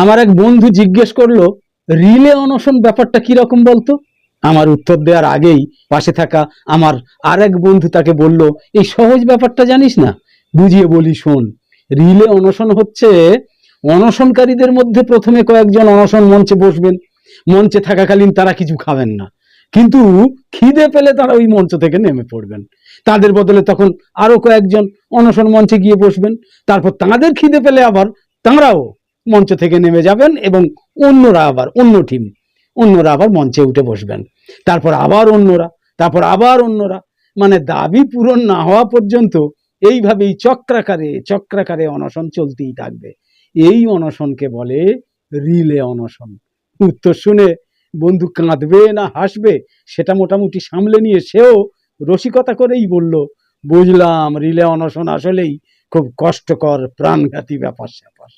আমার এক বন্ধু জিজ্ঞেস করলো, রিলে অনশন ব্যাপারটা কিরকম বলতো। আমার উত্তর দেওয়ার আগেই পাশে থাকা আমার আর এক বন্ধু তাকে বলল, এই সহজ ব্যাপারটা জানিস না, বুঝিয়ে বলি শোন। রিলে অনশন হচ্ছে, অনশনকারীদের মধ্যে প্রথমে কয়েকজন অনশন মঞ্চে বসবেন। মঞ্চে থাকাকালীন তারা কিছু খাবেন না, কিন্তু খিদে পেলে তারা ওই মঞ্চ থেকে নেমে পড়বেন। তাদের বদলে তখন আরো কয়েকজন অনশন মঞ্চে গিয়ে বসবেন। তারপর তাদের খিদে পেলে আবার তারাও মঞ্চ থেকে নেমে যাবেন এবং অন্যরা আবার মঞ্চে উঠে বসবেন। তারপর আবার অন্যরা, তারপর আবার অন্যরা, মানে দাবি পূরণ না হওয়া পর্যন্ত এইভাবেই চক্রাকারে অনশন চলতেই থাকবে। এই অনশনকে বলে রিলে অনশন। উত্তর শুনে বন্ধু কাঁদবে না হাসবে সেটা মোটামুটি সামলে নিয়ে সেও রসিকতা করেই বলল, বুঝলাম রিলে অনশন আসলেই খুব কষ্টকর প্রাণঘাতী ব্যাপার স্যাপার।